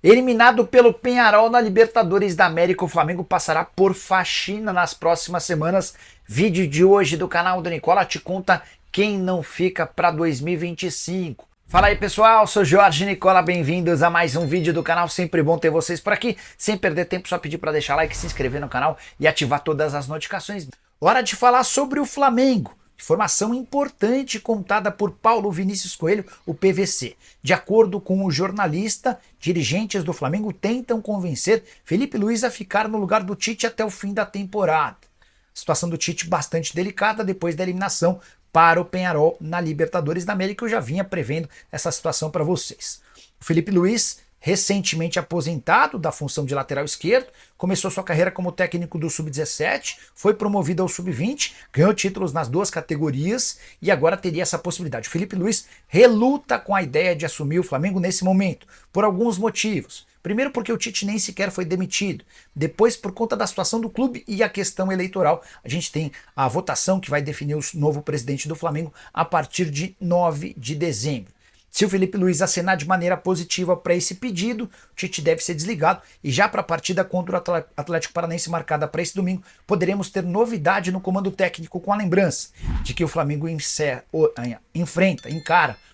Eliminado pelo Peñarol na Libertadores da América, o Flamengo passará por faxina nas próximas semanas. Vídeo de hoje do canal do Nicola te conta quem não fica para 2025. Fala aí pessoal, sou Jorge Nicola, bem-vindos a mais um vídeo do canal, sempre bom ter vocês por aqui. Sem perder tempo, só pedir para deixar like, se inscrever no canal e ativar todas as notificações. Hora de falar sobre o Flamengo. Informação importante contada por Paulo Vinícius Coelho, o PVC. De acordo com o jornalista, dirigentes do Flamengo tentam convencer Felipe Luiz a ficar no lugar do Tite até o fim da temporada. A situação do Tite bastante delicada depois da eliminação para o Peñarol na Libertadores da América. Eu já vinha prevendo essa situação para vocês. O Felipe Luiz, recentemente aposentado da função de lateral esquerdo, começou sua carreira como técnico do Sub-17, foi promovido ao Sub-20, ganhou títulos nas duas categorias e agora teria essa possibilidade. O Felipe Luiz reluta com a ideia de assumir o Flamengo nesse momento, por alguns motivos. Primeiro porque o Tite nem sequer foi demitido. Depois por conta da situação do clube e a questão eleitoral. A gente tem a votação que vai definir o novo presidente do Flamengo a partir de 9 de dezembro. Se o Felipe Luiz acenar de maneira positiva para esse pedido, o Tite deve ser desligado e já para a partida contra o Atlético Paranaense marcada para esse domingo, poderemos ter novidade no comando técnico com a lembrança de que o Flamengo encara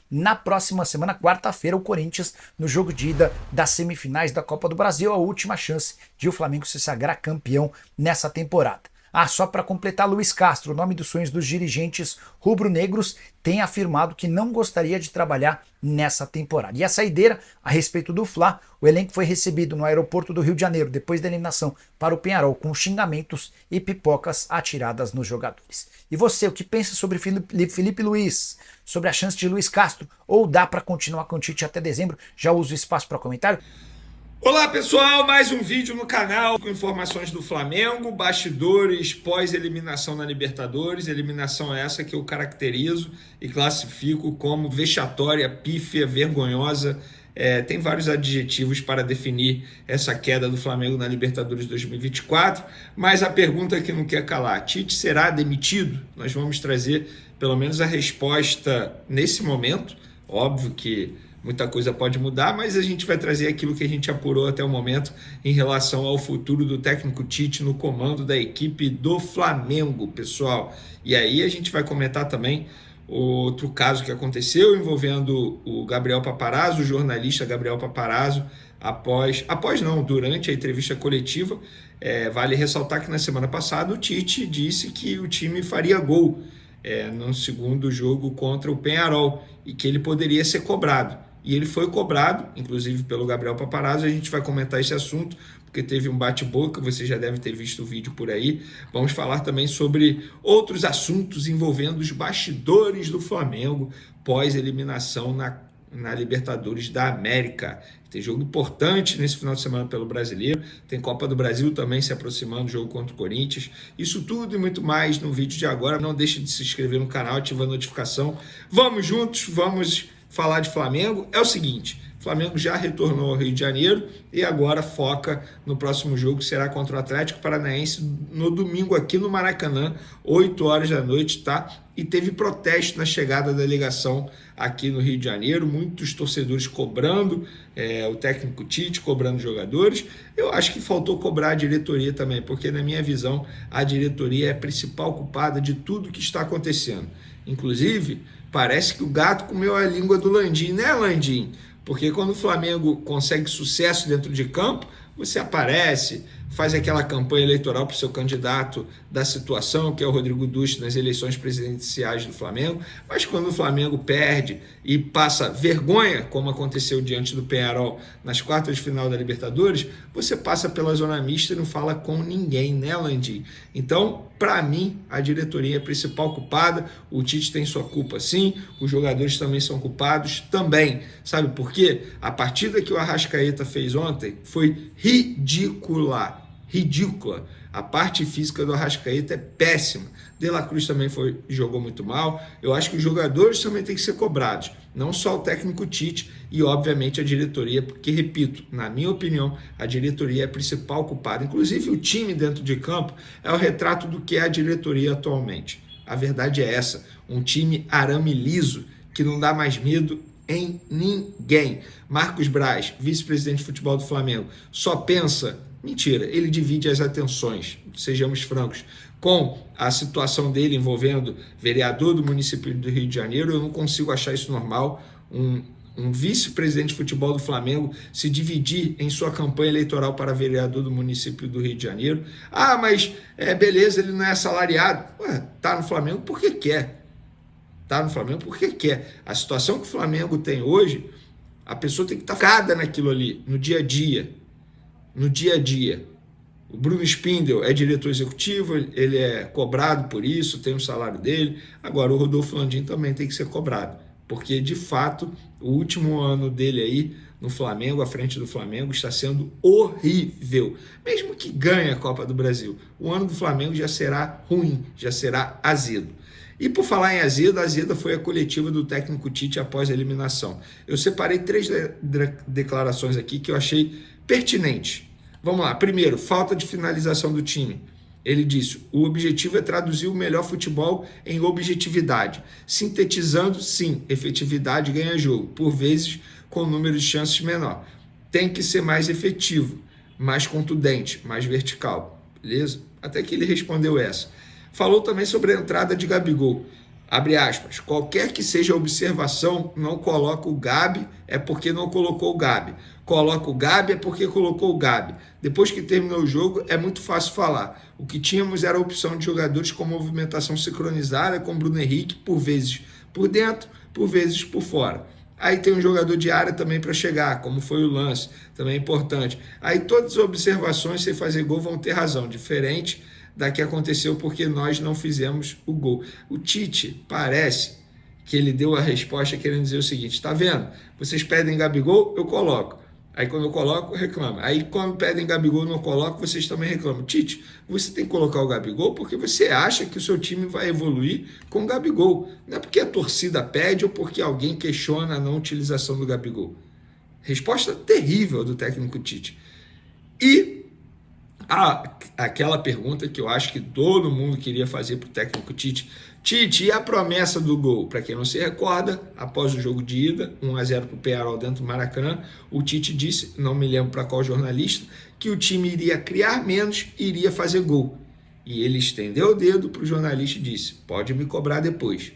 na próxima semana, quarta-feira, o Corinthians no jogo de ida das semifinais da Copa do Brasil, a última chance de o Flamengo se sagrar campeão nessa temporada. Só para completar, Luiz Castro, o nome dos sonhos dos dirigentes rubro-negros, tem afirmado que não gostaria de trabalhar nessa temporada. E a saideira, a respeito do Fla, o elenco foi recebido no aeroporto do Rio de Janeiro, depois da eliminação para o Peñarol, com xingamentos e pipocas atiradas nos jogadores. E você, o que pensa sobre Felipe Luiz? Sobre a chance de Luiz Castro? Ou dá para continuar com o Tite até dezembro? Já uso o espaço para comentário. Olá pessoal, mais um vídeo no canal com informações do Flamengo, bastidores pós-eliminação na Libertadores, eliminação essa que eu caracterizo e classifico como vexatória, pífia, vergonhosa. Tem vários adjetivos para definir essa queda do Flamengo na Libertadores 2024, mas a pergunta que não quer calar: Tite será demitido? Nós vamos trazer pelo menos a resposta nesse momento. Óbvio que muita coisa pode mudar, mas a gente vai trazer aquilo que a gente apurou até o momento em relação ao futuro do técnico Tite no comando da equipe do Flamengo, pessoal. E aí a gente vai comentar também outro caso que aconteceu envolvendo o Gabriel Paparazzo, o jornalista Gabriel Paparazzo, durante a entrevista coletiva. Vale ressaltar que na semana passada o Tite disse que o time faria gol no segundo jogo contra o Peñarol e que ele poderia ser cobrado. E ele foi cobrado, inclusive pelo Gabriel Paparazzo. A gente vai comentar esse assunto, porque teve um bate-boca, você já deve ter visto o vídeo por aí. Vamos falar também sobre outros assuntos envolvendo os bastidores do Flamengo pós-eliminação na Libertadores da América. Tem jogo importante nesse final de semana pelo Brasileiro, tem Copa do Brasil também se aproximando, jogo contra o Corinthians. Isso tudo e muito mais no vídeo de agora. Não deixe de se inscrever no canal, ativa a notificação. Vamos juntos, vamos falar de Flamengo. É o seguinte: o Flamengo já retornou ao Rio de Janeiro e agora foca no próximo jogo, que será contra o Atlético Paranaense no domingo aqui no Maracanã, 8 horas da noite, tá? E teve protesto na chegada da delegação aqui no Rio de Janeiro, muitos torcedores cobrando o técnico Tite, cobrando jogadores. Eu acho que faltou cobrar a diretoria também, porque na minha visão a diretoria é a principal culpada de tudo que está acontecendo. Inclusive, parece que o gato comeu a língua do Landim, né, Landim? Porque quando o Flamengo consegue sucesso dentro de campo, você aparece, faz aquela campanha eleitoral para o seu candidato da situação, que é o Rodrigo Duche, nas eleições presidenciais do Flamengo. Mas quando o Flamengo perde e passa vergonha, como aconteceu diante do Peñarol nas quartas de final da Libertadores, você passa pela zona mista e não fala com ninguém, né, Landim? Então, para mim, a diretoria é a principal culpada. O Tite tem sua culpa, sim. Os jogadores também são culpados, também. Sabe por quê? A partida que o Arrascaeta fez ontem foi ridícula. A parte física do Arrascaeta é péssima. De La Cruz também jogou muito mal. Eu acho que os jogadores também têm que ser cobrados, não só o técnico Tite e, obviamente, a diretoria, porque, repito, na minha opinião, a diretoria é a principal culpada. Inclusive, o time dentro de campo é o retrato do que é a diretoria atualmente. A verdade é essa: um time arame liso, que não dá mais medo em ninguém. Marcos Braz, vice-presidente de futebol do Flamengo, só pensa... Mentira, ele divide as atenções, sejamos francos, com a situação dele envolvendo vereador do município do Rio de Janeiro. Eu não consigo achar isso normal, um vice-presidente de futebol do Flamengo se dividir em sua campanha eleitoral para vereador do município do Rio de Janeiro. Ah, mas beleza, ele não é assalariado. Ué, tá no Flamengo porque quer. Tá no Flamengo porque quer. A situação que o Flamengo tem hoje, a pessoa tem que estar focada naquilo ali, no dia a dia. No dia a dia. O Bruno Spindel é diretor executivo, ele é cobrado por isso, tem o salário dele. Agora, o Rodolfo Landim também tem que ser cobrado, porque, de fato, o último ano dele aí no Flamengo, à frente do Flamengo, está sendo horrível. Mesmo que ganhe a Copa do Brasil, o ano do Flamengo já será ruim, já será azedo. E por falar em azedo, a azeda foi a coletiva do técnico Tite após a eliminação. Eu separei 3 declarações aqui que eu achei pertinentes. Vamos lá. Primeiro, falta de finalização do time. Ele disse: o objetivo é traduzir o melhor futebol em objetividade. Sintetizando, sim, efetividade ganha jogo, por vezes com número de chances menor. Tem que ser mais efetivo, mais contundente, mais vertical. Beleza? Até que ele respondeu essa. Falou também sobre a entrada de Gabigol. Abre aspas, qualquer que seja a observação, não coloca o Gabi, é porque não colocou o Gabi. Coloca o Gabi, é porque colocou o Gabi. Depois que terminou o jogo, é muito fácil falar. O que tínhamos era a opção de jogadores com movimentação sincronizada, com Bruno Henrique, por vezes por dentro, por vezes por fora. Aí tem um jogador de área também para chegar, como foi o lance, também é importante. Aí todas as observações, sem fazer gol, vão ter razão, diferente da que aconteceu porque nós não fizemos o gol. O Tite parece que ele deu a resposta querendo dizer o seguinte: tá vendo? Vocês pedem Gabigol, eu coloco. Aí quando eu coloco, reclama. Aí quando pedem Gabigol, eu não coloco, vocês também reclamam. Tite, você tem que colocar o Gabigol porque você acha que o seu time vai evoluir com o Gabigol. Não é porque a torcida pede ou porque alguém questiona a não utilização do Gabigol. Resposta terrível do técnico Tite. E aquela pergunta que eu acho que todo mundo queria fazer para o técnico Tite. Tite, e a promessa do gol? Para quem não se recorda, após o jogo de ida, 1-0 para o Peñarol dentro do Maracanã, o Tite disse, não me lembro para qual jornalista, que o time iria criar menos e iria fazer gol. E ele estendeu o dedo para o jornalista e disse, pode me cobrar depois.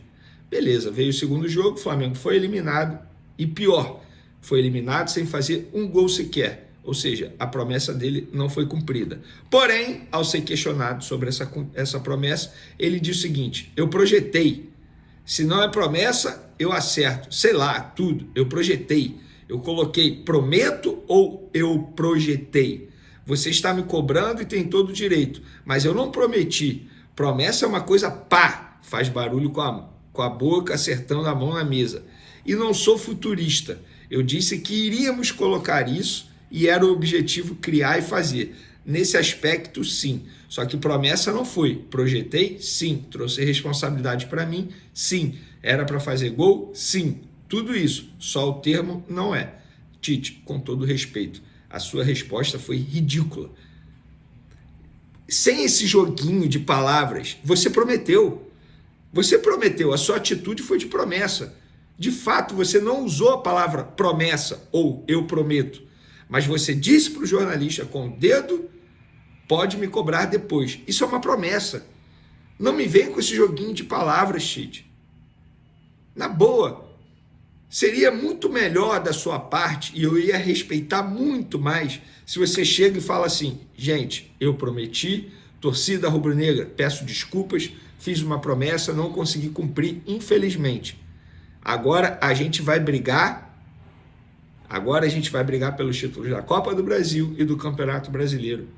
Beleza, veio o segundo jogo, o Flamengo foi eliminado e pior, foi eliminado sem fazer um gol sequer. Ou seja, a promessa dele não foi cumprida. Porém, ao ser questionado sobre essa promessa, ele diz o seguinte, eu projetei. Se não é promessa, eu acerto. Sei lá, tudo. Eu projetei. Eu coloquei prometo ou eu projetei. Você está me cobrando e tem todo o direito. Mas eu não prometi. Promessa é uma coisa pá, faz barulho com a boca acertando a mão na mesa. E não sou futurista. Eu disse que iríamos colocar isso e era o objetivo criar e fazer. Nesse aspecto, sim. Só que promessa não foi. Projetei? Sim. Trouxe responsabilidade para mim? Sim. Era para fazer gol? Sim. Tudo isso. Só o termo não é. Tite, com todo respeito, a sua resposta foi ridícula. Sem esse joguinho de palavras, você prometeu. Você prometeu. A sua atitude foi de promessa. De fato, você não usou a palavra promessa ou eu prometo. Mas você disse para o jornalista com o dedo, pode me cobrar depois. Isso é uma promessa. Não me vem com esse joguinho de palavras, Tite. Na boa, seria muito melhor da sua parte, e eu ia respeitar muito mais, se você chega e fala assim, gente, eu prometi, torcida rubro-negra, peço desculpas, fiz uma promessa, não consegui cumprir, infelizmente. Agora a gente vai brigar pelos títulos da Copa do Brasil e do Campeonato Brasileiro.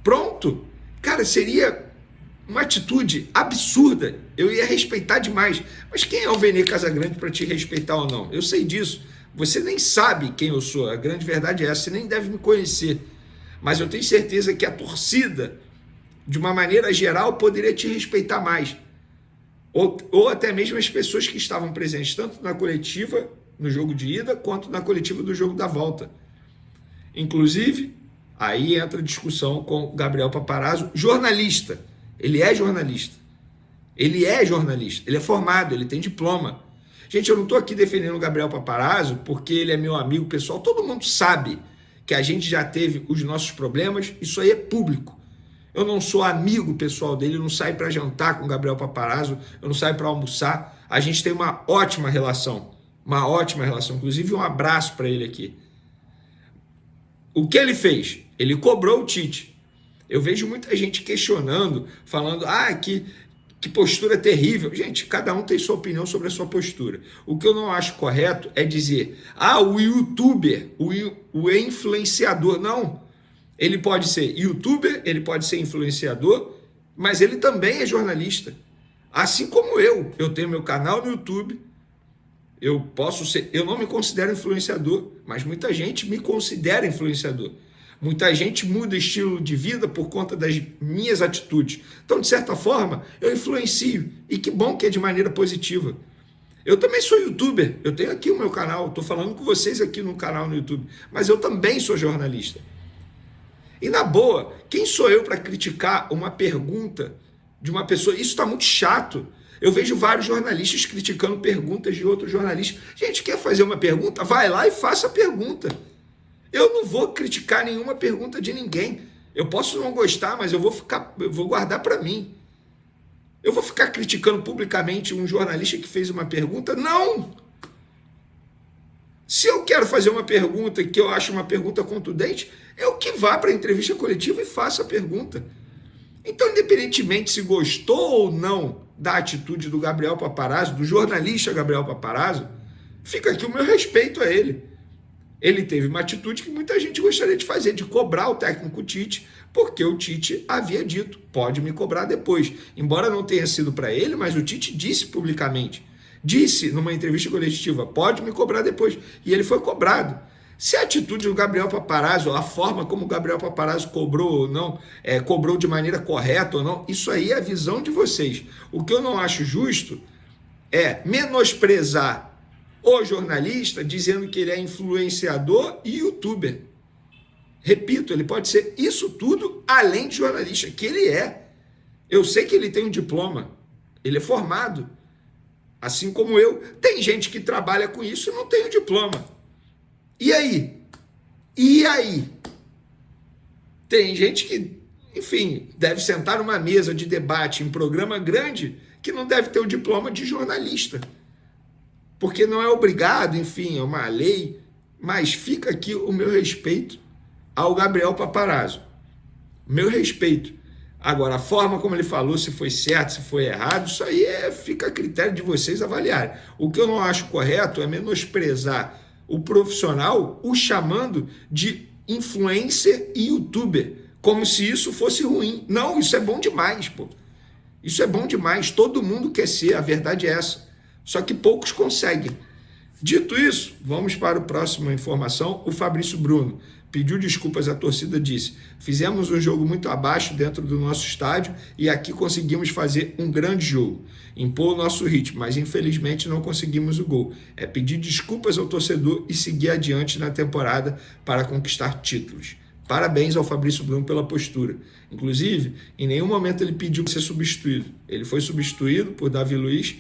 Pronto! Cara, seria uma atitude absurda. Eu ia respeitar demais. Mas quem é o Vene Casagrande para te respeitar ou não? Eu sei disso. Você nem sabe quem eu sou. A grande verdade é essa. Você nem deve me conhecer. Mas eu tenho certeza que a torcida, de uma maneira geral, poderia te respeitar mais. Ou até mesmo as pessoas que estavam presentes, tanto na coletiva, no jogo de ida, quanto na coletiva do jogo da volta. Inclusive, aí entra a discussão com o Gabriel Paparazzo, jornalista. Ele é jornalista. Ele é formado, ele tem diploma. Gente, eu não estou aqui defendendo o Gabriel Paparazzo porque ele é meu amigo pessoal. Todo mundo sabe que a gente já teve os nossos problemas, isso aí é público. Eu não sou amigo pessoal dele, eu não saio para jantar com o Gabriel Paparazzo, eu não saio para almoçar. A gente tem uma ótima relação, inclusive um abraço para ele aqui. O que ele fez? Ele cobrou o Tite. Eu vejo muita gente questionando, falando, que postura terrível. Gente, cada um tem sua opinião sobre a sua postura. O que eu não acho correto é dizer, o youtuber, o influenciador. Não, ele pode ser youtuber, ele pode ser influenciador, mas ele também é jornalista. Assim como eu tenho meu canal no YouTube, eu não me considero influenciador, mas muita gente me considera influenciador. Muita gente muda estilo de vida por conta das minhas atitudes. Então, de certa forma, eu influencio. E que bom que é de maneira positiva. Eu também sou youtuber. Eu tenho aqui o meu canal. Estou falando com vocês aqui no canal no YouTube. Mas eu também sou jornalista. E na boa, quem sou eu para criticar uma pergunta de uma pessoa? Isso está muito chato. Eu vejo vários jornalistas criticando perguntas de outros jornalistas. Gente, quer fazer uma pergunta? Vai lá e faça a pergunta. Eu não vou criticar nenhuma pergunta de ninguém. Eu posso não gostar, mas eu vou guardar para mim. Eu vou ficar criticando publicamente um jornalista que fez uma pergunta? Não! Se eu quero fazer uma pergunta que eu acho uma pergunta contundente, eu que vá para a entrevista coletiva e faça a pergunta. Então, independentemente se gostou ou não da atitude do Gabriel Paparazzo, do jornalista Gabriel Paparazzo, fica aqui o meu respeito a ele. Ele teve uma atitude que muita gente gostaria de fazer, de cobrar o técnico Tite, porque o Tite havia dito, pode me cobrar depois. Embora não tenha sido para ele, mas o Tite disse publicamente, disse numa entrevista coletiva, pode me cobrar depois. E ele foi cobrado. Se a atitude do Gabriel Paparazzo, a forma como o Gabriel Paparazzo cobrou ou não, cobrou de maneira correta ou não, isso aí é a visão de vocês. O que eu não acho justo é menosprezar o jornalista dizendo que ele é influenciador e youtuber. Repito, ele pode ser isso tudo além de jornalista, que ele é. Eu sei que ele tem um diploma, ele é formado, assim como eu. Tem gente que trabalha com isso e não tem o diploma. E aí? E aí? Tem gente que, enfim, deve sentar numa mesa de debate em programa grande que não deve ter o diploma de jornalista. Porque não é obrigado, enfim, é uma lei, mas fica aqui o meu respeito ao Gabriel Paparazzo. Meu respeito. Agora, a forma como ele falou, se foi certo, se foi errado, isso aí fica a critério de vocês avaliarem. O que eu não acho correto é menosprezar o profissional, o chamando de influencer e youtuber, como se isso fosse ruim. Não, isso é bom demais, pô. Isso é bom demais, todo mundo quer ser, a verdade é essa. Só que poucos conseguem. Dito isso, vamos para a próxima informação. O Fabrício Bruno pediu desculpas à torcida, disse, fizemos um jogo muito abaixo dentro do nosso estádio e aqui conseguimos fazer um grande jogo, impor o nosso ritmo, mas infelizmente não conseguimos o gol. É pedir desculpas ao torcedor e seguir adiante na temporada para conquistar títulos. Parabéns ao Fabrício Bruno pela postura. Inclusive, em nenhum momento ele pediu para ser substituído. Ele foi substituído por Davi Luiz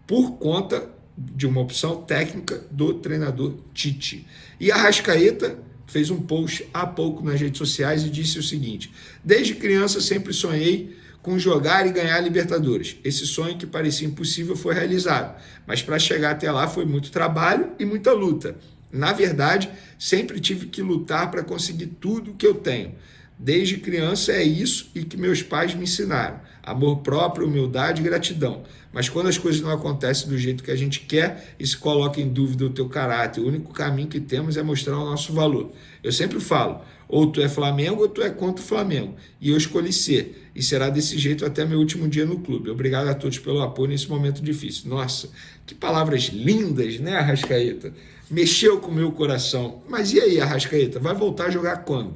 por conta de uma opção técnica do treinador Tite. E a Arrascaeta fez um post há pouco nas redes sociais e disse o seguinte: desde criança sempre sonhei com jogar e ganhar a Libertadores. Esse sonho que parecia impossível foi realizado, mas para chegar até lá foi muito trabalho e muita luta. Na verdade, sempre tive que lutar para conseguir tudo que eu tenho. Desde criança é isso e que meus pais me ensinaram. Amor próprio, humildade e gratidão. Mas quando as coisas não acontecem do jeito que a gente quer e se coloca em dúvida o teu caráter, o único caminho que temos é mostrar o nosso valor. Eu sempre falo, ou tu é Flamengo ou tu é contra o Flamengo. E eu escolhi ser. E será desse jeito até meu último dia no clube. Obrigado a todos pelo apoio nesse momento difícil. Nossa, que palavras lindas, né, Arrascaeta? Mexeu com o meu coração. Mas e aí, Arrascaeta? Vai voltar a jogar quando?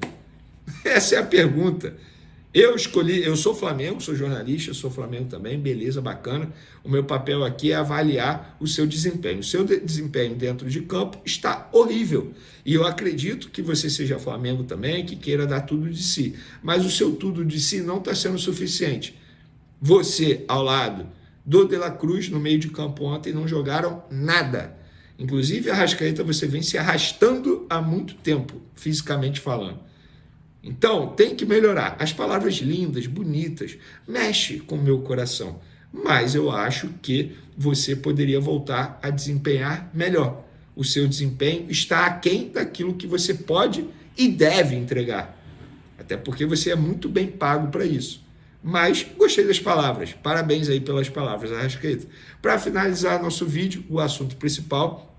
Essa é a pergunta. Eu sou Flamengo, sou jornalista, sou Flamengo também, beleza, bacana. O meu papel aqui é avaliar o seu desempenho. O seu desempenho dentro de campo está horrível. E eu acredito que você seja Flamengo também, que queira dar tudo de si. Mas o seu tudo de si não está sendo suficiente. Você, ao lado do De La Cruz no meio de campo ontem, não jogaram nada. Inclusive, a Arrascaeta você vem se arrastando há muito tempo, fisicamente falando. Então, tem que melhorar. As palavras lindas, bonitas, mexe com o meu coração. Mas eu acho que você poderia voltar a desempenhar melhor. O seu desempenho está aquém daquilo que você pode e deve entregar. Até porque você é muito bem pago para isso. Mas gostei das palavras. Parabéns aí pelas palavras, Arrascaeta. Para finalizar nosso vídeo, o assunto principal,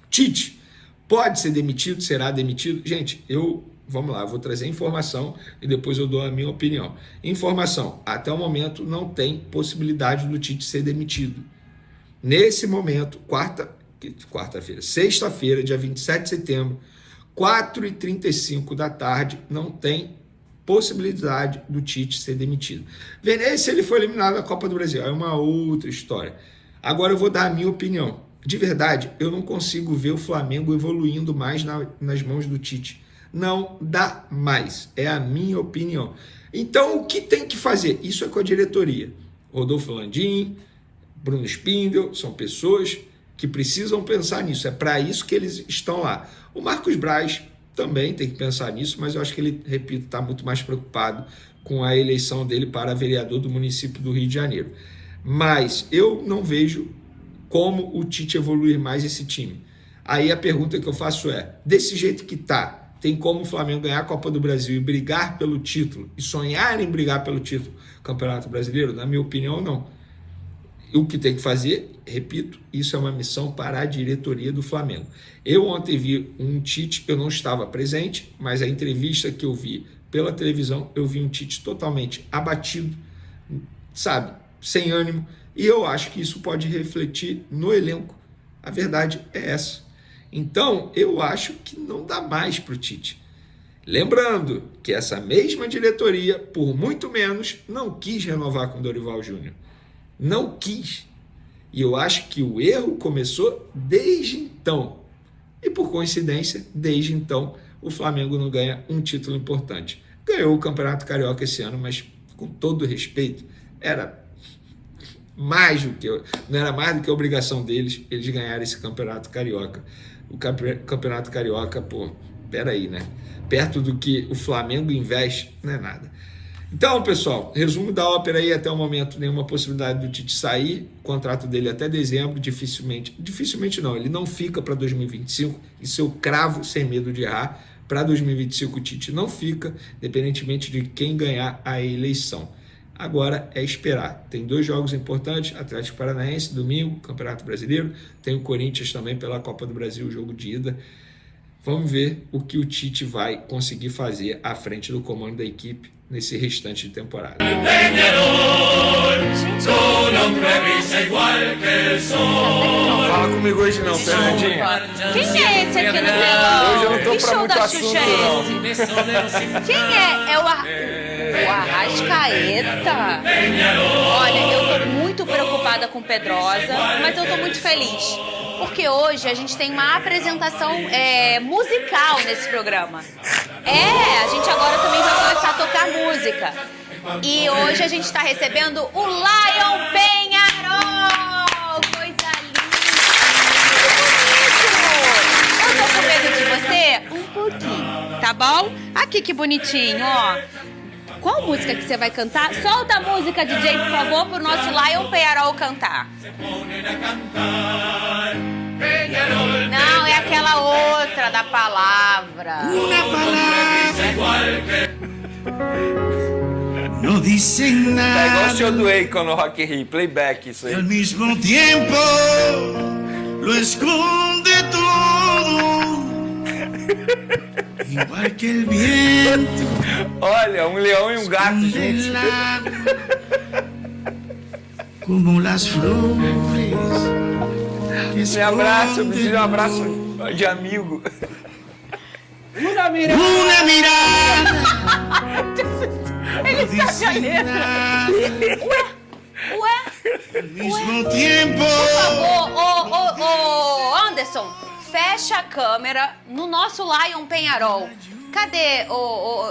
Tite pode ser demitido, será demitido? Gente, vamos lá, vou trazer informação e depois eu dou a minha opinião. Informação, até o momento não tem possibilidade do Tite ser demitido. Nesse momento, sexta-feira, dia 27 de setembro, 4h35 da tarde, não tem possibilidade do Tite ser demitido. Se ele for eliminado da Copa do Brasil, é uma outra história. Agora eu vou dar a minha opinião. De verdade, eu não consigo ver o Flamengo evoluindo mais nas mãos do Tite. Não dá mais. É a minha opinião. Então, o que tem que fazer? Isso é com a diretoria. Rodolfo Landim, Bruno Spindel, são pessoas que precisam pensar nisso. É para isso que eles estão lá. O Marcos Braz também tem que pensar nisso, mas eu acho que ele, repito, está muito mais preocupado com a eleição dele para vereador do município do Rio de Janeiro. Mas eu não vejo como o Tite evoluir mais esse time. Aí a pergunta que eu faço é, desse jeito que tá, tem como o Flamengo ganhar a Copa do Brasil e brigar pelo título, e sonhar em brigar pelo título do Campeonato Brasileiro? Na minha opinião, não. O que tem que fazer, repito, isso é uma missão para a diretoria do Flamengo. Eu ontem vi um Tite, eu não estava presente, mas a entrevista que eu vi pela televisão, eu vi um Tite totalmente abatido, sabe, sem ânimo, e eu acho que isso pode refletir no elenco. A verdade é essa. Então, eu acho que não dá mais para o Tite. Lembrando que essa mesma diretoria, por muito menos, não quis renovar com o Dorival Júnior. Não quis. E eu acho que o erro começou desde então. E por coincidência, desde então, o Flamengo não ganha um título importante. Ganhou o Campeonato Carioca esse ano, mas com todo respeito, era mais do que, não era mais do que a obrigação deles, eles ganharem esse Campeonato Carioca. O Campeonato Carioca, peraí, né? Perto do que o Flamengo investe, não é nada. Então, pessoal, resumo da ópera aí, até o momento, nenhuma possibilidade do Tite sair, o contrato dele até dezembro, dificilmente não, ele não fica para 2025, isso eu cravo sem medo de errar, para 2025 o Tite não fica, independentemente de quem ganhar a eleição. Agora é esperar, tem 2 jogos importantes, Atlético Paranaense, domingo, Campeonato Brasileiro, tem o Corinthians também pela Copa do Brasil, o jogo de ida. Vamos ver o que o Tite vai conseguir fazer à frente do comando da equipe nesse restante de temporada. Não fala comigo hoje não, Fernandinho. Quem é esse aqui no telão? Hoje eu não tô que pra show muito da assunto, Xuxa é esse? Quem é? É o Arrascaeta? Olha, eu tô muito preocupada com Pedrosa, mas eu tô muito feliz. Porque hoje a gente tem uma apresentação musical nesse programa. A gente agora também vai começar a tocar música. E hoje a gente está recebendo o Lion Peñarol! Coisa linda! Eu tô com medo de você? Um pouquinho, tá bom? Aqui que bonitinho, ó. Qual música que você vai cantar? Solta a música, DJ, por favor, pro nosso Lion Peñarol cantar. Não, é aquela outra da palavra. Una palavra. Não dizem nada. É igual o show do Akon no Rock in Rio, playback isso aí. Al mismo tiempo lo esconde todo. Igual que el viento. Olha, um leão e um gato juntos. Como las flores. Me abraça, me tira um abraço de amigo. Una mirada. Ele sabe a letra. Ué? Al mismo tiempo. Por favor, Anderson, fecha a câmera no nosso Lion Peñarol. Cadê?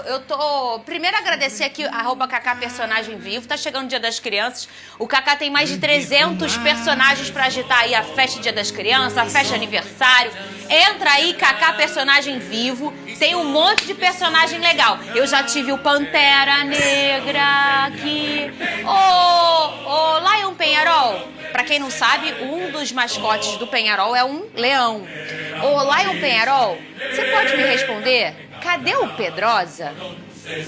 Eu tô... Primeiro agradecer aqui, @Cacá Personagem Vivo. Tá chegando o Dia das Crianças. O Cacá tem mais de 300 personagens pra agitar aí a festa do Dia das Crianças, a festa de aniversário. Entra aí, Cacá Personagem Vivo. Tem um monte de personagem legal. Eu já tive o Pantera Negra aqui. Ô, Lion Penharol. Pra quem não sabe, um dos mascotes do Penharol é um leão. Ô, Lion Penharol, você pode me responder? Cadê o Pedrosa?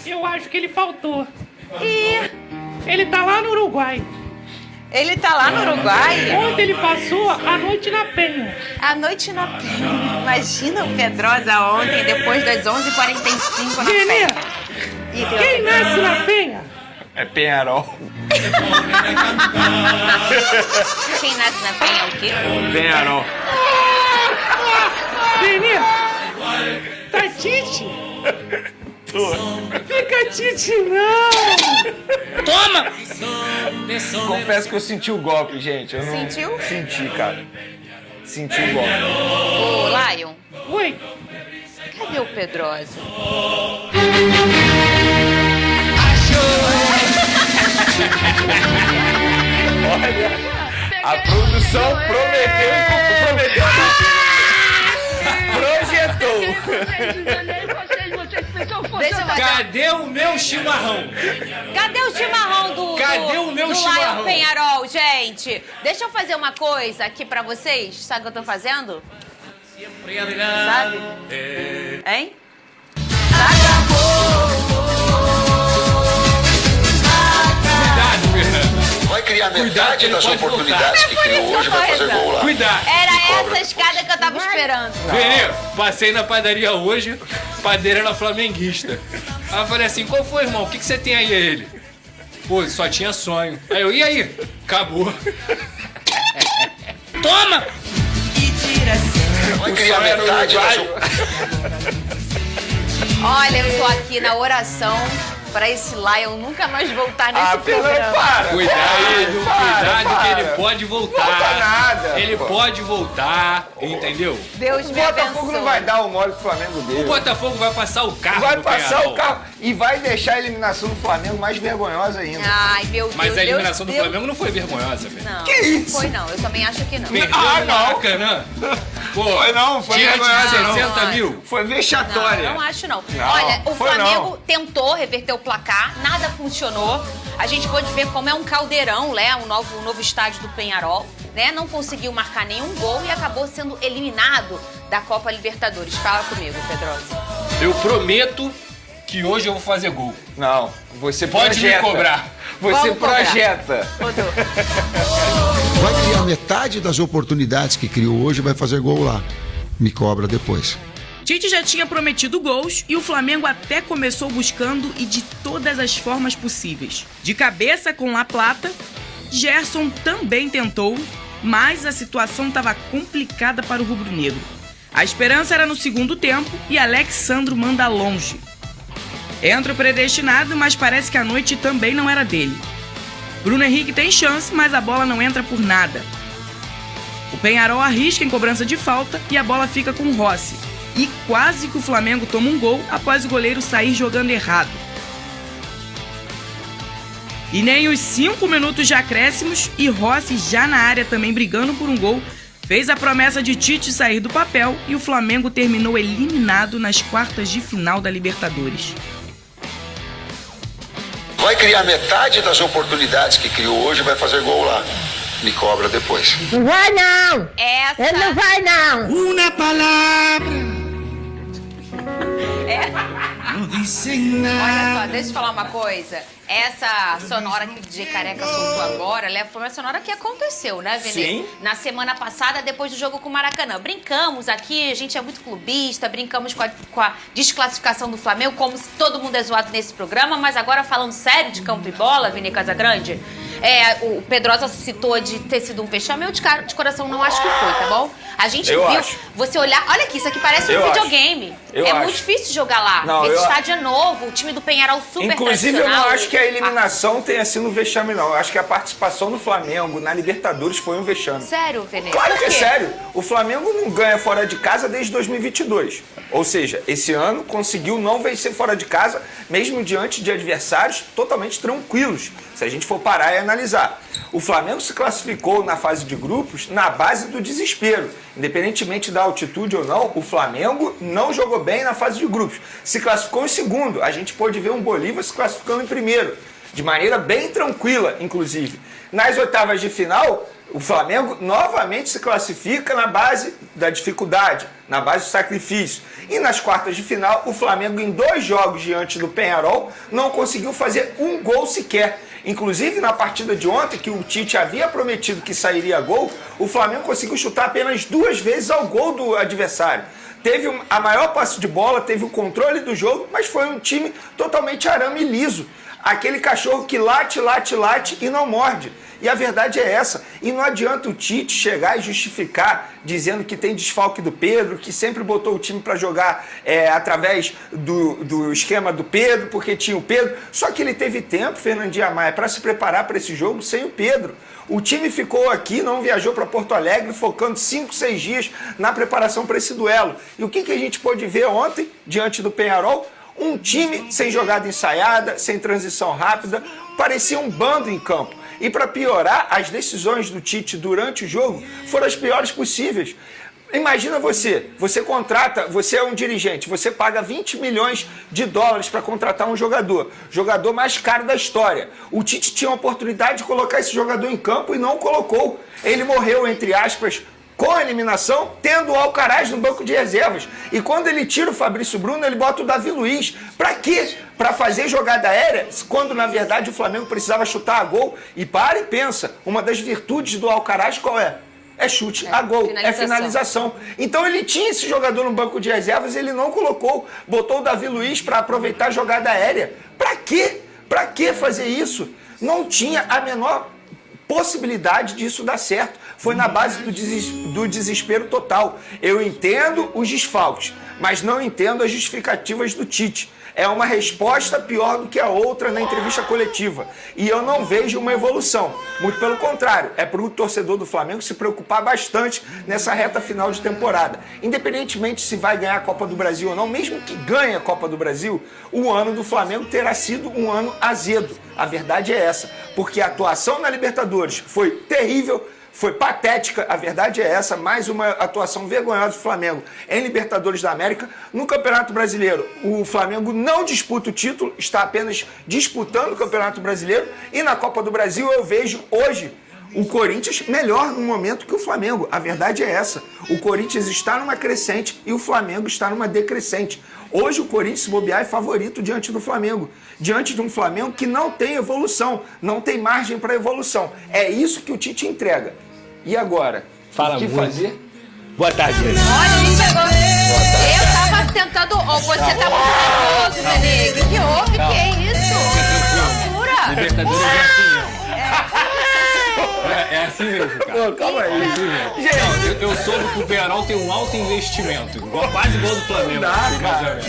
Eu acho que ele faltou. Ih, Ele tá lá no Uruguai. ele tá lá no Uruguai? Ontem ele passou a noite na Penha. À noite na Penha. Imagina o Pedrosa ontem, depois das 11h45 na Nenê, Penha. Ih, tem quem outra. nasce na Penha? É Penharol. Quem nasce na Penha é o quê? Penharol. Nenê, tá Tite? Fica Tite não. Toma! Confesso que eu senti o golpe, gente. Eu não... Sentiu? Senti, cara. Senti o golpe. Ô, Lion, Oi, cadê o Pedrosa? A produção prometeu projetou. Deixa eu fazer... Cadê o meu chimarrão? Cadê o chimarrão do... Cadê o meu do chimarrão? Lion Penharol, gente? Deixa eu fazer uma coisa aqui pra vocês. Sabe o que eu tô fazendo? Sabe? Hein? Cuidado, Fernando. Vai criar Cuidado, metade que ele das pode oportunidades que voltar. criou hoje, vai fazer gol lá. Cuidado. Era Me cobra essa escada que eu tava esperando. Vê, passei na padaria hoje, padeira era flamenguista. Aí eu falei assim, qual foi, irmão? O que você tem aí? Ele? Pô, só tinha sonho. Aí eu, e aí? Acabou. Toma! Vai criar metade das Olha, eu tô aqui na oração pra esse Lion nunca mais voltar nesse programa. para. Cuidado que ele pode voltar. Volta nada, Ele pô. pode voltar, entendeu? Deus O me Botafogo abençoe. não vai dar o mole pro Flamengo O dele. Botafogo vai passar o carro Vai do passar Penharol. o carro e vai deixar a eliminação do Flamengo mais vergonhosa ainda. Ai, meu Deus. Mas a eliminação do Deus, Flamengo não foi vergonhosa, velho. Não, Que isso? foi não. Eu também acho que não. Perdeu Ah, no não. Maracanã. Pô, Foi não, foi diante de vergonhosa não. 60 mil. Foi vexatória. Não acho não. Não, Olha, o foi Flamengo não. tentou reverter o placar, nada funcionou. A gente pôde ver como é um caldeirão, né? O novo estádio do Penharol, né? Não conseguiu marcar nenhum gol e acabou sendo eliminado da Copa Libertadores. Fala comigo, Pedrosa. Eu prometo que hoje eu vou fazer gol. Não, você Pode me projeta. cobrar. Você Vamos cobrar. projeta. Vai criar metade das oportunidades que criou hoje e vai fazer gol lá. Me cobra depois. Tite já tinha prometido gols e o Flamengo até começou buscando e de todas as formas possíveis. De cabeça com La Plata, Gerson também tentou, mas a situação estava complicada para o rubro-negro. A esperança era no segundo tempo e Alex Sandro manda longe. Entra o predestinado, mas parece que a noite também não era dele. Bruno Henrique tem chance, mas a bola não entra por nada. O Penharol arrisca em cobrança de falta e a bola fica com o Rossi. E quase que o Flamengo toma um gol após o goleiro sair jogando errado. E nem os 5 minutos de acréscimos e Rossi já na área também brigando por um gol, fez a promessa de Tite sair do papel e o Flamengo terminou eliminado nas quartas de final da Libertadores. Vai criar metade das oportunidades que criou hoje, vai fazer gol lá. Me cobra depois. Não vai não! Essa Ele não vai não! Una palabra. No dicen Olha nada. só, deixa eu falar uma coisa. Essa sonora que o DJ Careca soltou agora, foi uma sonora que aconteceu, né, Vene? Sim. Na semana passada, depois do jogo com o Maracanã. Brincamos aqui, a gente é muito clubista, brincamos com a desclassificação do Flamengo, como se todo mundo é zoado nesse programa, mas agora falando sério de campo e bola, Vene Casagrande, o Pedrosa citou de ter sido um fechamento, de coração não acho que foi, tá bom? A gente Eu viu, acho. você olhar, olha aqui, isso aqui parece um Eu acho. videogame. Muito difícil jogar lá. Não, Esse estádio é novo, o time do Penharol super Inclusive, eu não tradicional. acho que a eliminação tenha sido um vexame, não. Eu acho que a participação do Flamengo na Libertadores foi um vexame. Sério, Venê? Claro Por que é quê? sério. O Flamengo não ganha fora de casa desde 2022. Ou seja, esse ano conseguiu não vencer fora de casa, mesmo diante de adversários totalmente tranquilos, se a gente for parar e analisar. O Flamengo se classificou na fase de grupos na base do desespero. Independentemente da altitude ou não, o Flamengo não jogou bem na fase de grupos. Se classificou em segundo. A gente pôde ver um Bolívar se classificando em primeiro. De maneira bem tranquila, inclusive. Nas oitavas de final, o Flamengo novamente se classifica na base da dificuldade, na base do sacrifício. E nas quartas de final, o Flamengo, em 2 jogos diante do Penharol, não conseguiu fazer um gol sequer. Inclusive, na partida de ontem, que o Tite havia prometido que sairia gol, o Flamengo conseguiu chutar apenas 2 vezes ao gol do adversário. Teve a maior passe de bola, teve o controle do jogo, mas foi um time totalmente arame liso. Aquele cachorro que late, late, late e não morde. E a verdade é essa. E não adianta o Tite chegar e justificar dizendo que tem desfalque do Pedro, que sempre botou o time para jogar através do esquema do Pedro, porque tinha o Pedro. Só que ele teve tempo, Fernandinho Amaya, para se preparar para esse jogo sem o Pedro. O time ficou aqui, não viajou para Porto Alegre, focando 5, 6 dias na preparação para esse duelo. E o que a gente pôde ver ontem, diante do Penharol? Um time sem jogada ensaiada, sem transição rápida, parecia um bando em campo. E para piorar, as decisões do Tite durante o jogo foram as piores possíveis. Imagina você contrata, você é um dirigente, você paga 20 milhões de dólares para contratar um jogador mais caro da história. O Tite tinha a oportunidade de colocar esse jogador em campo e não colocou. Ele morreu, entre aspas, com a eliminação, tendo o Alcaraz no banco de reservas. E quando ele tira o Fabrício Bruno, ele bota o Davi Luiz. Pra quê? Pra fazer jogada aérea, quando na verdade o Flamengo precisava chutar a gol. E para e pensa, uma das virtudes do Alcaraz qual é? É chute a gol, é finalização. Então ele tinha esse jogador no banco de reservas, ele não colocou, botou o Davi Luiz para aproveitar a jogada aérea. Pra quê? Pra que fazer isso? Não tinha a menor possibilidade disso dar certo. Foi na base do desespero total. Eu entendo os desfalques, mas não entendo as justificativas do Tite. É uma resposta pior do que a outra na entrevista coletiva. E eu não vejo uma evolução. Muito pelo contrário, é para o torcedor do Flamengo se preocupar bastante nessa reta final de temporada. Independentemente se vai ganhar a Copa do Brasil ou não, mesmo que ganhe a Copa do Brasil, o ano do Flamengo terá sido um ano azedo. A verdade é essa. Porque a atuação na Libertadores foi terrível, foi patética, a verdade é essa, mais uma atuação vergonhosa do Flamengo em Libertadores da América. No Campeonato Brasileiro, o Flamengo não disputa o título, está apenas disputando o Campeonato Brasileiro. E na Copa do Brasil eu vejo hoje o Corinthians melhor no momento que o Flamengo. A verdade é essa. O Corinthians está numa crescente e o Flamengo está numa decrescente. Hoje o Corinthians, se bobear, é favorito diante do Flamengo. Diante de um Flamengo que não tem evolução, não tem margem para evolução. É isso que o Tite entrega. E agora? Fala o que muito. fazer? Boa tarde, Venê. Olha, ele chegou. Eu tava tentando... você tá muito nervoso, Venê. Que houve? Que é isso? Loucura. Libertadores é assim, é assim mesmo, cara. Pô, calma aí. Não, eu soube que o Penharol tem um alto investimento, quase igual do Flamengo. Não dá, cara.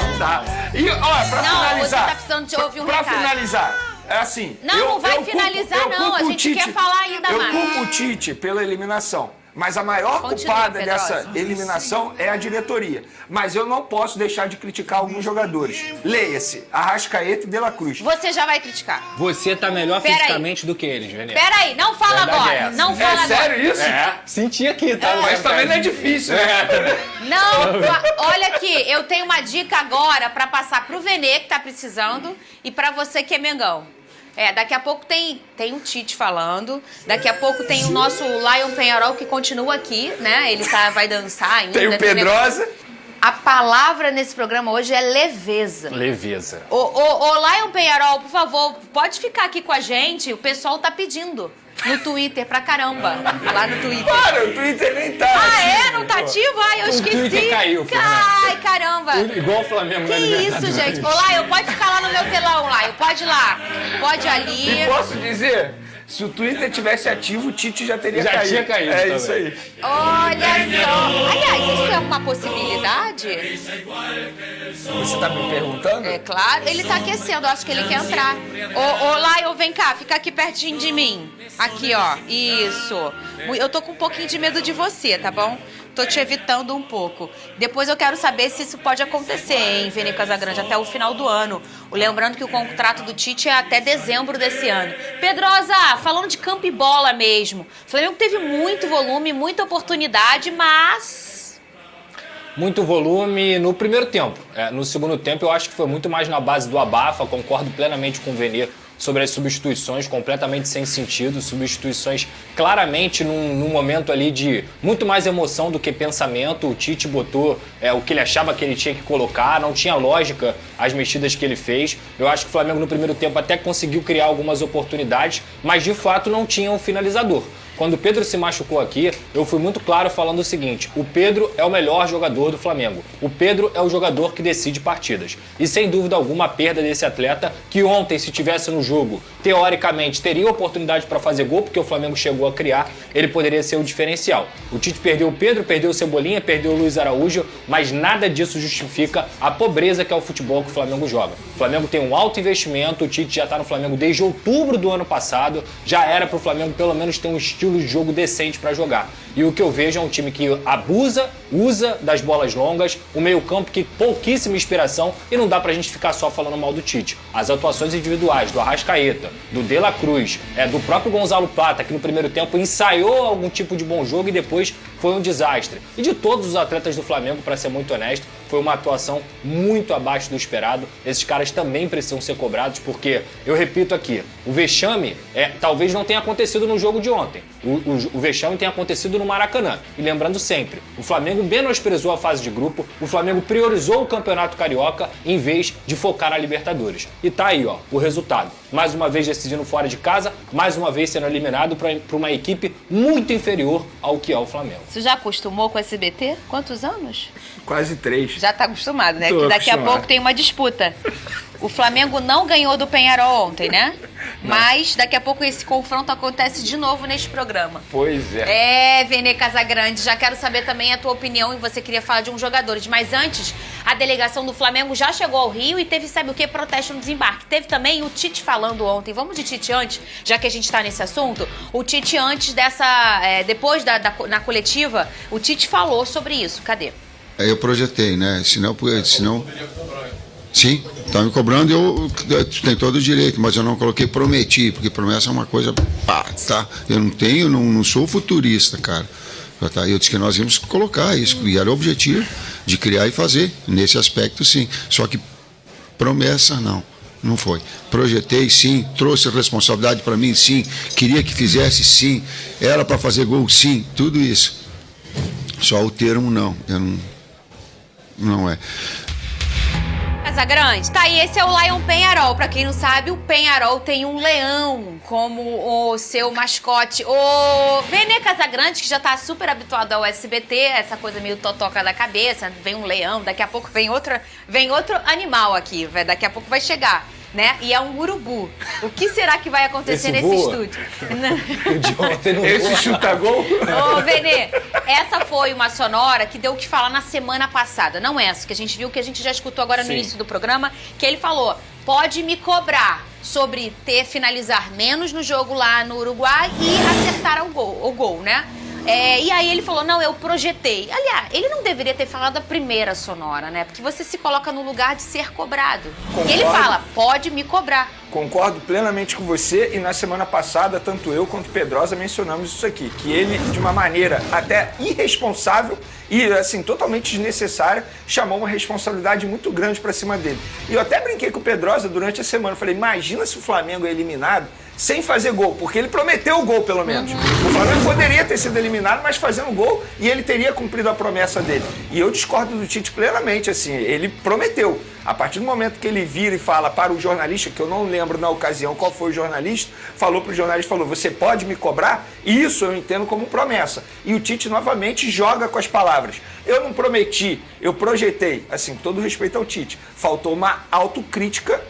Não dá. E, ó, pra finalizar... Você tá precisando de ouvir um recado. Pra finalizar... É assim. Não vai finalizar, não. A gente quer falar ainda mais. Eu culpo o Tite pela eliminação. Mas a maior culpada dessa eliminação é a diretoria. Mas eu não posso deixar de criticar alguns jogadores. Leia-se, Arrascaeta e De La Cruz. Você já vai criticar. Você tá melhor fisicamente do que eles, Venê. Peraí, não fala agora. Não fala agora. É sério isso? Senti aqui, tá? Mas também não é difícil, né? Não, olha aqui, eu tenho uma dica agora pra passar pro Venê, que tá precisando, e pra você que é Mengão. Daqui a pouco tem o Tite falando, daqui a pouco tem o nosso Lion Penharol que continua aqui, né? Ele vai dançar ainda. Tem o Pedrosa. A palavra nesse programa hoje é leveza. Leveza. Ô Lion Penharol, por favor, pode ficar aqui com a gente, o pessoal tá pedindo. No Twitter, pra caramba. Lá no Twitter. Para, o Twitter nem tá ativo. Não tá ativo? Ai, eu esqueci. O Twitter caiu, Ai, caramba. Igual o Flamengo. Que isso, gente? Ô, Lion, pode ficar lá no meu telão, Lion. Pode ir lá. Pode ir ali. E posso dizer, Se o Twitter tivesse ativo, o Tite já teria Já caído. tinha caído É também. isso aí. Olha só. Aliás, isso é uma possibilidade? Você tá me perguntando? É claro. Ele tá aquecendo, eu acho que ele quer entrar. Ô, Lion, vem cá, fica aqui pertinho de mim. Aqui, ó. Isso. Eu tô com um pouquinho de medo de você, tá bom? Tô te evitando um pouco. Depois eu quero saber se isso pode acontecer, hein, Vene Casagrande, até o final do ano. Lembrando que o contrato do Tite é até dezembro desse ano. Pedrosa, falando de campo e bola mesmo. O Flamengo teve muito volume, muita oportunidade, mas... Muito volume no primeiro tempo. No segundo tempo, eu acho que foi muito mais na base do abafa. Concordo plenamente com o Vene sobre as substituições completamente sem sentido, substituições claramente num momento ali de muito mais emoção do que pensamento. O Tite botou o que ele achava que ele tinha que colocar, não tinha lógica as mexidas que ele fez. Eu acho que o Flamengo no primeiro tempo até conseguiu criar algumas oportunidades, mas de fato não tinha um finalizador. Quando o Pedro se machucou aqui, eu fui muito claro falando o seguinte: o Pedro é o melhor jogador do Flamengo. O Pedro é o jogador que decide partidas. E sem dúvida alguma a perda desse atleta, que ontem, se tivesse no jogo, teoricamente teria oportunidade para fazer gol, porque o Flamengo chegou a criar, ele poderia ser o diferencial. O Tite perdeu o Pedro, perdeu o Cebolinha, perdeu o Luiz Araújo, mas nada disso justifica a pobreza que é o futebol que o Flamengo joga. O Flamengo tem um alto investimento, o Tite já está no Flamengo desde outubro do ano passado, já era para o Flamengo pelo menos ter um estilo de jogo decente para jogar. E o que eu vejo é um time que abusa, usa das bolas longas, o meio-campo que pouquíssima inspiração, e não dá pra gente ficar só falando mal do Tite. As atuações individuais do Arrascaeta, do De La Cruz, do próprio Gonzalo Plata, que no primeiro tempo ensaiou algum tipo de bom jogo e depois foi um desastre. E de todos os atletas do Flamengo, para ser muito honesto, foi uma atuação muito abaixo do esperado. Esses caras também precisam ser cobrados, porque, eu repito aqui, o vexame talvez não tenha acontecido no jogo de ontem. O vexame tenha acontecido no Maracanã. E lembrando sempre, o Flamengo menosprezou a fase de grupo, o Flamengo priorizou o Campeonato Carioca em vez de focar na Libertadores. E tá aí, ó, o resultado. Mais uma vez decidindo fora de casa, mais uma vez sendo eliminado para uma equipe muito inferior ao que é o Flamengo. Você já acostumou com o SBT? Quantos anos? Quase 3. Já tá acostumado, né? Tô Que daqui acostumado. a pouco tem uma disputa. O Flamengo não ganhou do Peñarol ontem, né? Mas daqui a pouco esse confronto acontece de novo neste programa. Pois é. Vene Casagrande, já quero saber também a tua opinião, e você queria falar de uns jogadores. Mas antes, a delegação do Flamengo já chegou ao Rio e teve, sabe o que? Protesto no desembarque. Teve também o Tite falando ontem. Vamos de Tite antes, já que a gente tá nesse assunto. O Tite antes dessa... depois na coletiva, o Tite falou sobre isso. Cadê? Eu projetei, né? Senão sim, tá me cobrando, eu tenho todo o direito, mas eu não coloquei prometi, porque promessa é uma coisa, tá? Eu não sou futurista, cara. Tá? Eu disse que nós íamos colocar isso, e era o objetivo de criar e fazer, nesse aspecto sim. Só que promessa não foi. Projetei sim, trouxe responsabilidade para mim sim, queria que fizesse sim, era para fazer gol sim, tudo isso. Só o termo não é. Casagrande, tá aí, esse é o Lion Peñarol. Pra quem não sabe, o Peñarol tem um leão como o seu mascote. O Vene Casagrande, que já tá super habituado ao SBT, essa coisa meio totoca da cabeça, vem um leão, daqui a pouco vem outro animal aqui, daqui a pouco vai chegar. Né? E é um urubu. O que será que vai acontecer nesse estúdio? Esse chuta gol? Ô, Vene, essa foi uma sonora que deu o que falar na semana passada. Não essa, que a gente viu, que a gente já escutou agora no início do programa, que ele falou: pode me cobrar sobre finalizar menos no jogo lá no Uruguai e acertar o gol, né? E aí ele falou, não, eu projetei. Aliás, ele não deveria ter falado a primeira sonora, né? Porque você se coloca no lugar de ser cobrado. Concordo. E ele fala, pode me cobrar. Concordo plenamente com você, e na semana passada, tanto eu quanto o Pedrosa mencionamos isso aqui, que ele, de uma maneira até irresponsável e, assim, totalmente desnecessária, chamou uma responsabilidade muito grande pra cima dele. E eu até brinquei com o Pedrosa durante a semana, falei, imagina se o Flamengo é eliminado sem fazer gol, porque ele prometeu o gol, pelo menos. O Flamengo poderia ter sido eliminado, mas fazendo gol, e ele teria cumprido a promessa dele. E eu discordo do Tite plenamente, assim, ele prometeu. A partir do momento que ele vira e fala para o jornalista, que eu não lembro na ocasião qual foi o jornalista, falou para o jornalista, você pode me cobrar? Isso eu entendo como promessa. E o Tite novamente joga com as palavras. Eu não prometi, eu projetei. Assim, com todo respeito ao Tite, faltou uma autocrítica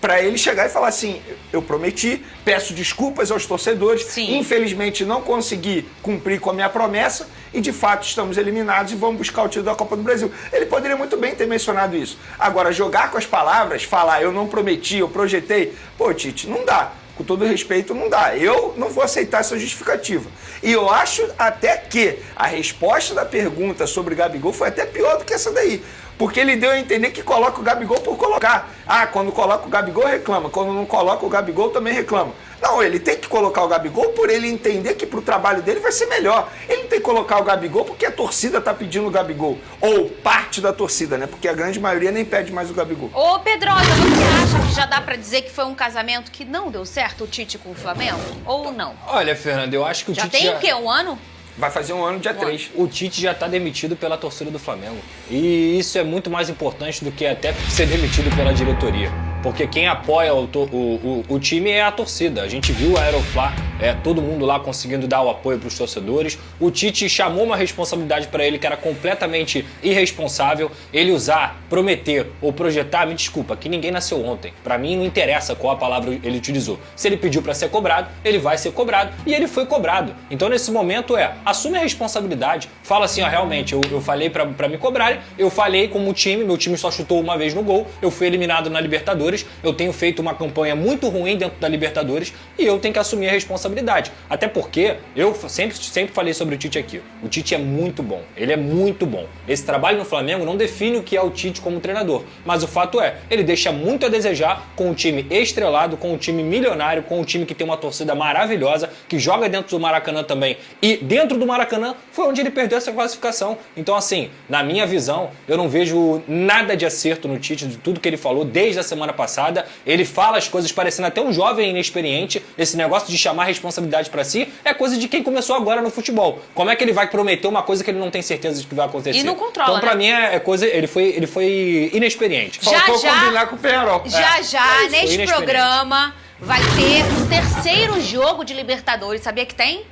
para ele chegar e falar assim, eu prometi, peço desculpas aos torcedores, Sim. infelizmente não consegui cumprir com a minha promessa e de fato estamos eliminados e vamos buscar o título da Copa do Brasil. Ele poderia muito bem ter mencionado isso. Agora, jogar com as palavras, falar eu não prometi, eu projetei, pô, Tite, não dá. Com todo respeito, não dá. Eu não vou aceitar essa justificativa. E eu acho até que a resposta da pergunta sobre Gabigol foi até pior do que essa daí. Porque ele deu a entender que coloca o Gabigol por colocar. Ah, quando coloca o Gabigol, reclama. Quando não coloca o Gabigol, também reclama. Não, ele tem que colocar o Gabigol por ele entender que pro trabalho dele vai ser melhor. Ele não tem que colocar o Gabigol porque a torcida tá pedindo o Gabigol. Ou parte da torcida, né? Porque a grande maioria nem pede mais o Gabigol. Ô, Pedrosa, você acha que já dá pra dizer que foi um casamento que não deu certo, o Tite com o Flamengo? Ou não? Olha, Fernanda, eu acho que o Já Tite tem o quê? Um ano? Vai fazer um ano dia 3. O Tite já está demitido pela torcida do Flamengo. E isso é muito mais importante do que até ser demitido pela diretoria. Porque quem apoia o time é a torcida. A gente viu a Aeroflá, todo mundo lá conseguindo dar o apoio para os torcedores. O Tite chamou uma responsabilidade para ele que era completamente irresponsável. Ele usar, prometer ou projetar, me desculpa, que ninguém nasceu ontem. Para mim não interessa qual a palavra ele utilizou. Se ele pediu para ser cobrado, ele vai ser cobrado. E ele foi cobrado. Então nesse momento assume a responsabilidade. Fala assim, realmente, eu falei para me cobrarem, eu falei como time, meu time só chutou uma vez no gol, eu fui eliminado na Libertadores, eu tenho feito uma campanha muito ruim dentro da Libertadores e eu tenho que assumir a responsabilidade. Até porque eu sempre falei sobre o Tite aqui. O Tite é muito bom, ele é muito bom. Esse trabalho no Flamengo não define o que é o Tite como treinador, mas o fato ele deixa muito a desejar com um time estrelado, com um time milionário, com um time que tem uma torcida maravilhosa, que joga dentro do Maracanã também. E dentro do Maracanã foi onde ele perdeu essa classificação. Então, assim, na minha visão, eu não vejo nada de acerto no Tite, de tudo que ele falou desde a semana passada. Ele fala as coisas parecendo até um jovem inexperiente. Esse negócio de chamar a responsabilidade pra si é coisa de quem começou agora no futebol. Como é que ele vai prometer uma coisa que ele não tem certeza de que vai acontecer? E não controla, então, pra mim, é coisa... Ele foi inexperiente. Faltou combinar com o Penharol. Já neste programa vai ter o terceiro jogo de Libertadores. Sabia que tem?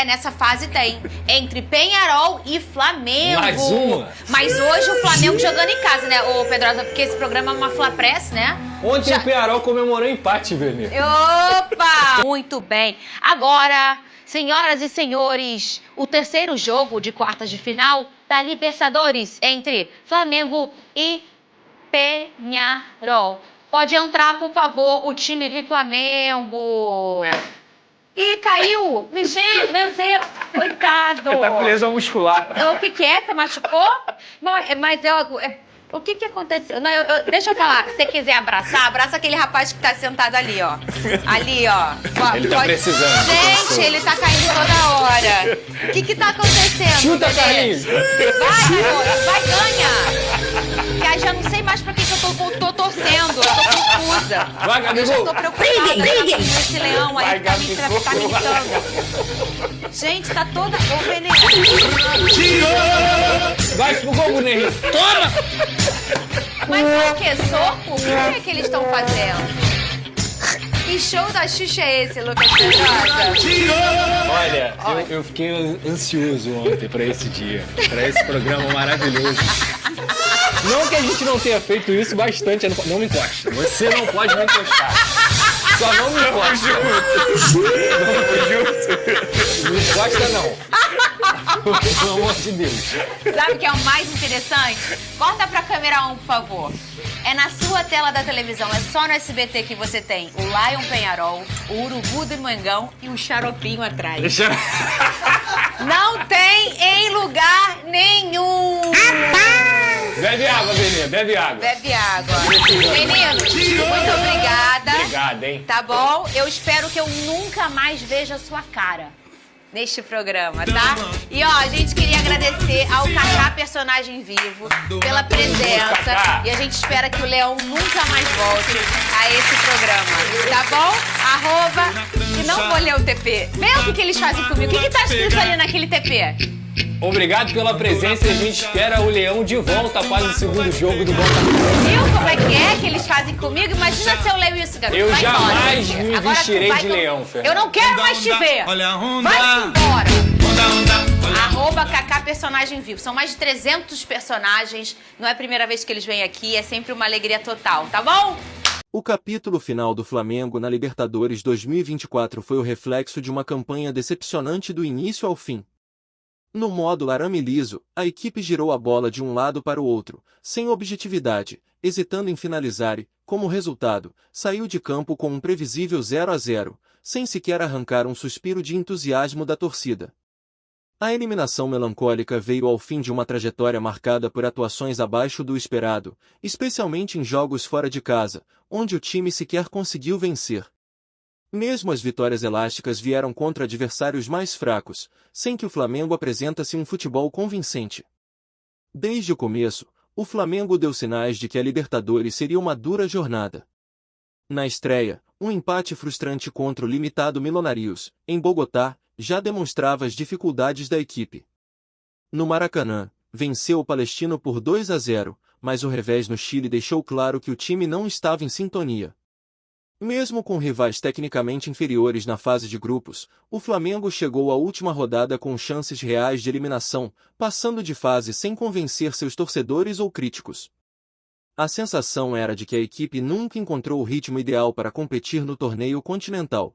Nessa fase tem. Entre Peñarol e Flamengo. Mais uma. Mas hoje o Flamengo jogando em casa, né, ô Pedrosa? Porque esse programa é uma Fla-Press, né? Ontem o Peñarol comemorou empate, Vernê. Opa! Muito bem. Agora, senhoras e senhores, o terceiro jogo de quartas de final da Libertadores entre Flamengo e Peñarol. Pode entrar, por favor, o time de Flamengo. Ih, caiu! Meu Deus, coitado! Tá com lesão muscular. O que é? Você machucou? Mas o que aconteceu? Não, deixa eu falar. Se você quiser abraçar, abraça aquele rapaz que tá sentado ali, ó. Ali, ó. Ele tá precisando. Gente, ele tá caindo toda hora. O que tá acontecendo? Chuta, Carlinhos! Vai, garoto, vai, ganha! Que aí já não sei mais pra que eu tô torcendo. Eu tô confusa. Vai, Gabigol! Eu já tô preocupada Briguem! com esse leão aí Vai, que tá me irritando. Gente, tá toda... Ô, Veneno. Vai pro gol, Boneiro! Toma! Mas o que? Soco? O que é que eles estão fazendo? Que show da Xuxa é esse, Lucas Pedrosa? Olha, eu fiquei ansioso ontem pra esse dia, pra esse programa maravilhoso. Não que a gente não tenha feito isso bastante, não me encosta. Você não pode me encostar. Só não me encosta. Não me encosta, não. Pelo amor de Deus. Sabe o que é o mais interessante? Volta pra câmera 1, por favor. É na sua tela da televisão, é só no SBT que você tem o Lion Peñarol, o Urubu do Mengão e o Xaropinho atrás. Não tem em lugar nenhum. Bebe água, Benê, bebe água. Bebe água. Meninos, muito obrigada. Obrigado, hein? Tá bom? Eu espero que eu nunca mais veja a sua cara neste programa, tá? E ó, a gente queria agradecer ao Kaká Personagem Vivo pela presença. E a gente espera que o Leão nunca mais volte a esse programa, tá bom? @ e não vou ler o TP. Vê o que eles fazem comigo. O que tá escrito ali naquele TP? Obrigado pela presença e a gente espera o Leão de volta após o segundo jogo do Botafogo. Viu como é que eles fazem comigo? Imagina se eu leio isso, garoto. Eu vai jamais embora, me vestirei de leão, Fernanda. Eu não quero mais te ver. Vai embora. @ Kaká Personagem Vivo. São mais de 300 personagens. Não é a primeira vez que eles vêm aqui. É sempre uma alegria total, tá bom? O capítulo final do Flamengo na Libertadores 2024 foi o reflexo de uma campanha decepcionante do início ao fim. No modo arame liso, a equipe girou a bola de um lado para o outro, sem objetividade, hesitando em finalizar e, como resultado, saiu de campo com um previsível 0-0, sem sequer arrancar um suspiro de entusiasmo da torcida. A eliminação melancólica veio ao fim de uma trajetória marcada por atuações abaixo do esperado, especialmente em jogos fora de casa, onde o time sequer conseguiu vencer. Mesmo as vitórias elásticas vieram contra adversários mais fracos, sem que o Flamengo apresentasse um futebol convincente. Desde o começo, o Flamengo deu sinais de que a Libertadores seria uma dura jornada. Na estreia, um empate frustrante contra o limitado Milionários, em Bogotá, já demonstrava as dificuldades da equipe. No Maracanã, venceu o Palestino por 2-0, mas o revés no Chile deixou claro que o time não estava em sintonia. Mesmo com rivais tecnicamente inferiores na fase de grupos, o Flamengo chegou à última rodada com chances reais de eliminação, passando de fase sem convencer seus torcedores ou críticos. A sensação era de que a equipe nunca encontrou o ritmo ideal para competir no torneio continental.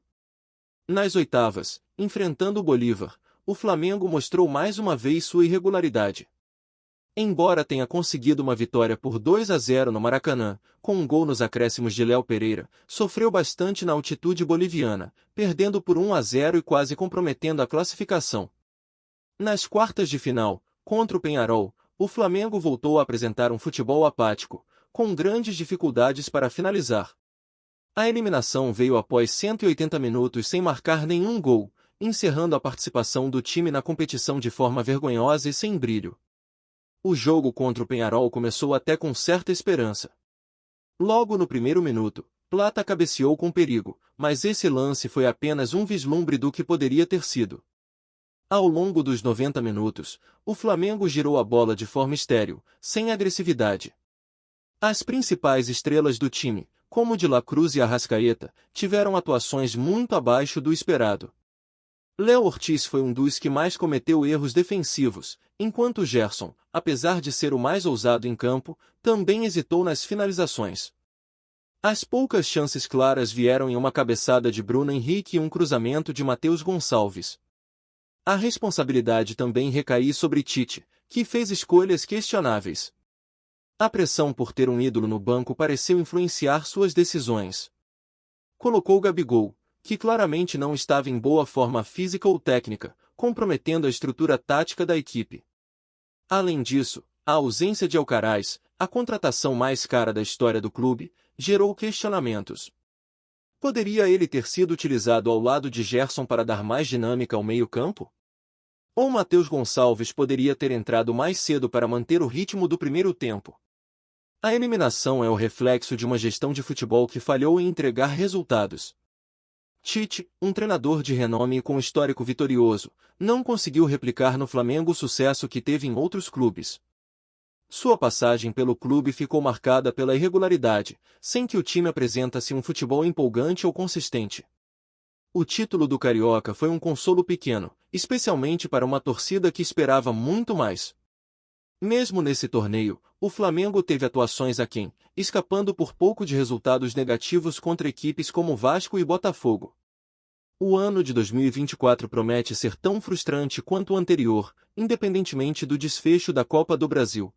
Nas oitavas, enfrentando o Bolívar, o Flamengo mostrou mais uma vez sua irregularidade. Embora tenha conseguido uma vitória por 2-0 no Maracanã, com um gol nos acréscimos de Léo Pereira, sofreu bastante na altitude boliviana, perdendo por 1-0 e quase comprometendo a classificação. Nas quartas de final, contra o Peñarol, o Flamengo voltou a apresentar um futebol apático, com grandes dificuldades para finalizar. A eliminação veio após 180 minutos sem marcar nenhum gol, encerrando a participação do time na competição de forma vergonhosa e sem brilho. O jogo contra o Peñarol começou até com certa esperança. Logo no primeiro minuto, Plata cabeceou com perigo, mas esse lance foi apenas um vislumbre do que poderia ter sido. Ao longo dos 90 minutos, o Flamengo girou a bola de forma estéril, sem agressividade. As principais estrelas do time, como De La Cruz e Arrascaeta, tiveram atuações muito abaixo do esperado. Léo Ortiz foi um dos que mais cometeu erros defensivos, enquanto Gerson, apesar de ser o mais ousado em campo, também hesitou nas finalizações. As poucas chances claras vieram em uma cabeçada de Bruno Henrique e um cruzamento de Matheus Gonçalves. A responsabilidade também recaiu sobre Tite, que fez escolhas questionáveis. A pressão por ter um ídolo no banco pareceu influenciar suas decisões. Colocou Gabigol, que claramente não estava em boa forma física ou técnica, comprometendo a estrutura tática da equipe. Além disso, a ausência de Alcaraz, a contratação mais cara da história do clube, gerou questionamentos. Poderia ele ter sido utilizado ao lado de Gerson para dar mais dinâmica ao meio-campo? Ou Matheus Gonçalves poderia ter entrado mais cedo para manter o ritmo do primeiro tempo? A eliminação é o reflexo de uma gestão de futebol que falhou em entregar resultados. Tite, um treinador de renome e com histórico vitorioso, não conseguiu replicar no Flamengo o sucesso que teve em outros clubes. Sua passagem pelo clube ficou marcada pela irregularidade, sem que o time apresentasse um futebol empolgante ou consistente. O título do Carioca foi um consolo pequeno, especialmente para uma torcida que esperava muito mais. Mesmo nesse torneio, o Flamengo teve atuações aquém, escapando por pouco de resultados negativos contra equipes como Vasco e Botafogo. O ano de 2024 promete ser tão frustrante quanto o anterior, independentemente do desfecho da Copa do Brasil.